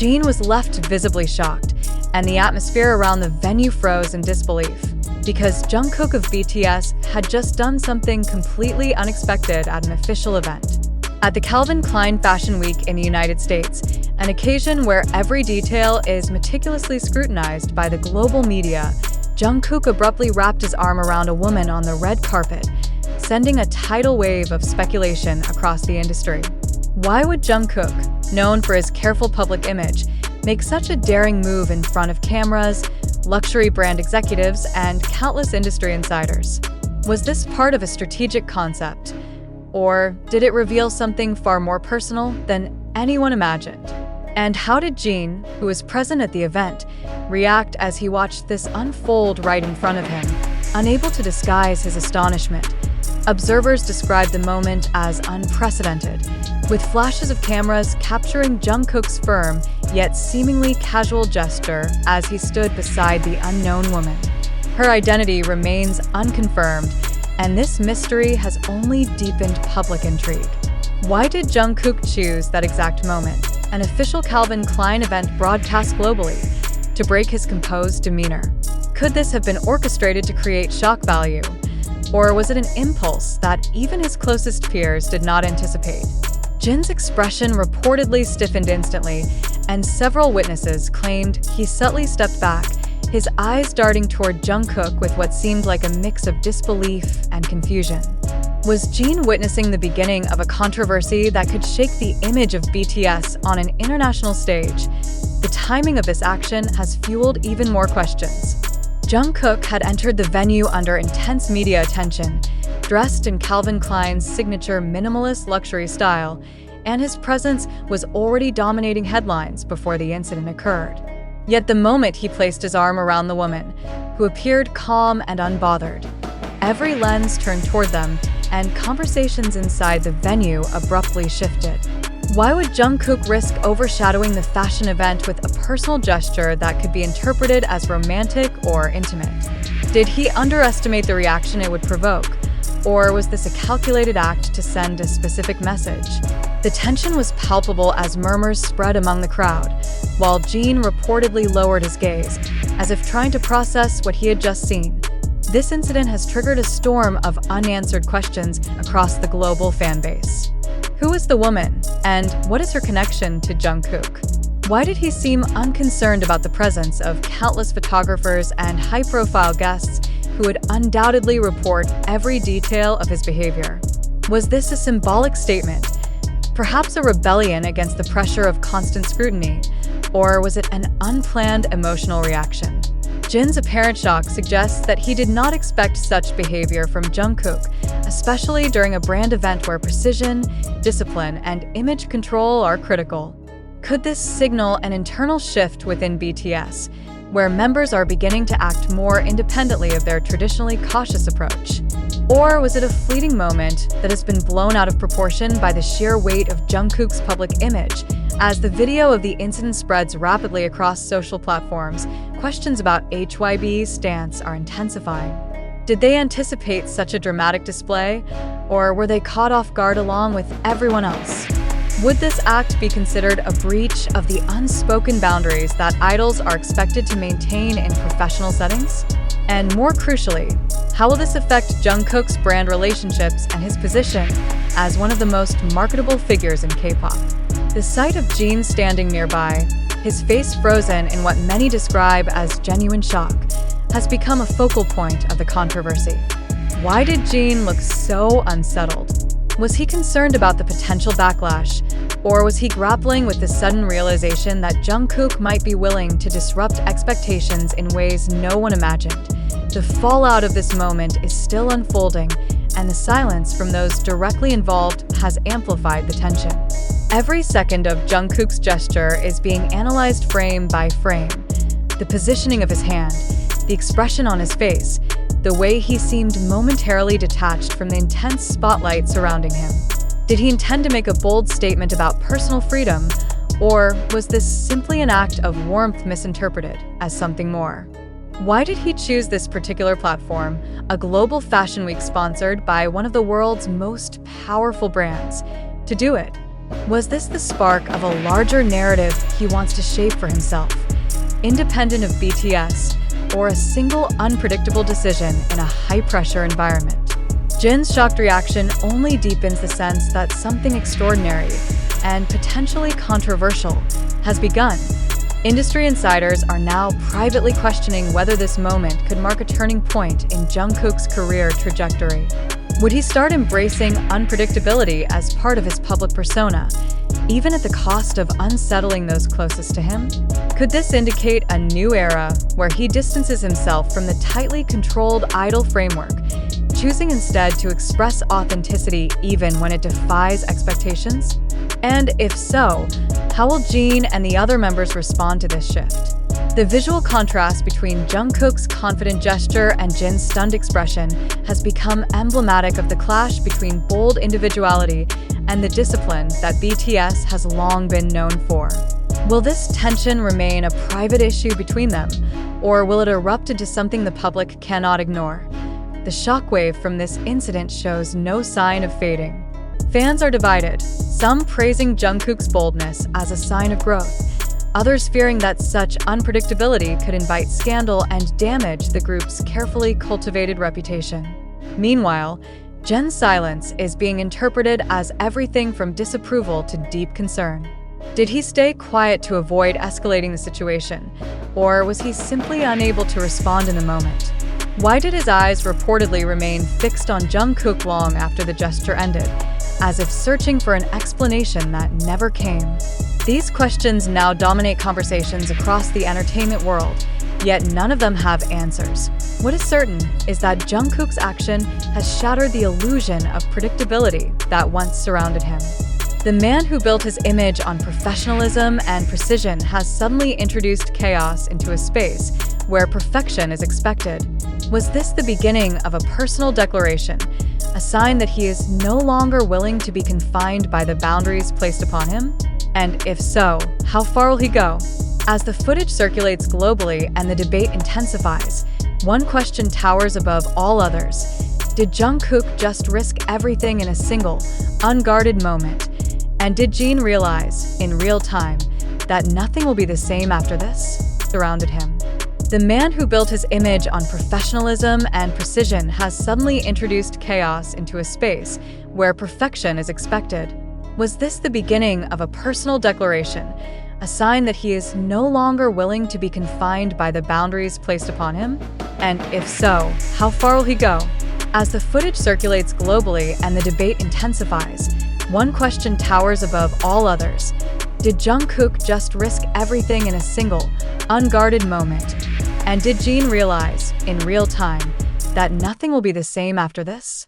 Jin was left visibly shocked, and the atmosphere around the venue froze in disbelief, because Jungkook of BTS had just done something completely unexpected at an official event. At the Calvin Klein Fashion Week in the United States, an occasion where every detail is meticulously scrutinized by the global media, Jungkook abruptly wrapped his arm around a woman on the red carpet, sending a tidal wave of speculation across the industry. Why would Jungkook, known for his careful public image, make such a daring move in front of cameras, luxury brand executives, and countless industry insiders? Was this part of a strategic concept? Or did it reveal something far more personal than anyone imagined? And how did Jin, who was present at the event, react as he watched this unfold right in front of him, unable to disguise his astonishment? Observers described the moment as unprecedented, with flashes of cameras capturing Jungkook's firm yet seemingly casual gesture as he stood beside the unknown woman. Her identity remains unconfirmed, and this mystery has only deepened public intrigue. Why did Jungkook choose that exact moment, an official Calvin Klein event broadcast globally, to break his composed demeanor? Could this have been orchestrated to create shock value? Or was it an impulse that even his closest peers did not anticipate? Jin's expression reportedly stiffened instantly, and several witnesses claimed he subtly stepped back, his eyes darting toward Jungkook with what seemed like a mix of disbelief and confusion. Was Jin witnessing the beginning of a controversy that could shake the image of BTS on an international stage? The timing of this action has fueled even more questions. Jungkook had entered the venue under intense media attention, dressed in Calvin Klein's signature minimalist luxury style, and his presence was already dominating headlines before the incident occurred. Yet the moment he placed his arm around the woman, who appeared calm and unbothered, every lens turned toward them, and conversations inside the venue abruptly shifted. Why would Jungkook risk overshadowing the fashion event with a personal gesture that could be interpreted as romantic or intimate? Did he underestimate the reaction it would provoke? Or was this a calculated act to send a specific message? The tension was palpable as murmurs spread among the crowd, while Jin reportedly lowered his gaze, as if trying to process what he had just seen. This incident has triggered a storm of unanswered questions across the global fanbase. Who is the woman, and what is her connection to Jungkook? Why did he seem unconcerned about the presence of countless photographers and high-profile guests who would undoubtedly report every detail of his behavior? Was this a symbolic statement, perhaps a rebellion against the pressure of constant scrutiny, or was it an unplanned emotional reaction? Jin's apparent shock suggests that he did not expect such behavior from Jungkook, especially during a brand event where precision, discipline, and image control are critical. Could this signal an internal shift within BTS, where members are beginning to act more independently of their traditionally cautious approach? Or was it a fleeting moment that has been blown out of proportion by the sheer weight of Jungkook's public image? As the video of the incident spreads rapidly across social platforms, questions about HYB's stance are intensifying. Did they anticipate such a dramatic display, or were they caught off guard along with everyone else? Would this act be considered a breach of the unspoken boundaries that idols are expected to maintain in professional settings? And more crucially, how will this affect Jungkook's brand relationships and his position as one of the most marketable figures in K-pop? The sight of Jin standing nearby, his face frozen in what many describe as genuine shock, has become a focal point of the controversy. Why did Jin look so unsettled? Was he concerned about the potential backlash, or was he grappling with the sudden realization that Jungkook might be willing to disrupt expectations in ways no one imagined? The fallout of this moment is still unfolding, and the silence from those directly involved has amplified the tension. Every second of Jungkook's gesture is being analyzed frame by frame. The positioning of his hand, the expression on his face, the way he seemed momentarily detached from the intense spotlight surrounding him. Did he intend to make a bold statement about personal freedom, or was this simply an act of warmth misinterpreted as something more? Why did he choose this particular platform, a global fashion week sponsored by one of the world's most powerful brands? To do it, Was this the spark of a larger narrative he wants to shape for himself, independent of BTS, or a single unpredictable decision in a high-pressure environment? Jin's shocked reaction only deepens the sense that something extraordinary and potentially controversial has begun. Industry insiders are now privately questioning whether this moment could mark a turning point in Jungkook's career trajectory. Would he start embracing unpredictability as part of his public persona, even at the cost of unsettling those closest to him? Could this indicate a new era where he distances himself from the tightly controlled idol framework, choosing instead to express authenticity even when it defies expectations? And if so, how will Jin and the other members respond to this shift? The visual contrast between Jungkook's confident gesture and Jin's stunned expression has become emblematic of the clash between bold individuality and the discipline that BTS has long been known for. Will this tension remain a private issue between them, or will it erupt into something the public cannot ignore? The shockwave from this incident shows no sign of fading. Fans are divided, some praising Jungkook's boldness as a sign of growth, others fearing that such unpredictability could invite scandal and damage the group's carefully cultivated reputation. Meanwhile, Jin's silence is being interpreted as everything from disapproval to deep concern. Did he stay quiet to avoid escalating the situation, or was he simply unable to respond in the moment? Why did his eyes reportedly remain fixed on Jungkook long after the gesture ended, as if searching for an explanation that never came? These questions now dominate conversations across the entertainment world, yet none of them have answers. What is certain is that Jungkook's action has shattered the illusion of predictability that once surrounded him. The man who built his image on professionalism and precision has suddenly introduced chaos into a space where perfection is expected. Was this the beginning of a personal declaration, a sign that he is no longer willing to be confined by the boundaries placed upon him? And if so, how far will he go? As the footage circulates globally and the debate intensifies, one question towers above all others. Did Jungkook just risk everything in a single, unguarded moment? And did Jin realize, in real time, that nothing will be the same after this? Surrounded him. The man who built his image on professionalism and precision has suddenly introduced chaos into a space where perfection is expected. Was this the beginning of a personal declaration, a sign that he is no longer willing to be confined by the boundaries placed upon him? And if so, how far will he go? As the footage circulates globally and the debate intensifies, one question towers above all others. Did Jungkook just risk everything in a single, unguarded moment? And did Jin realize, in real time, that nothing will be the same after this?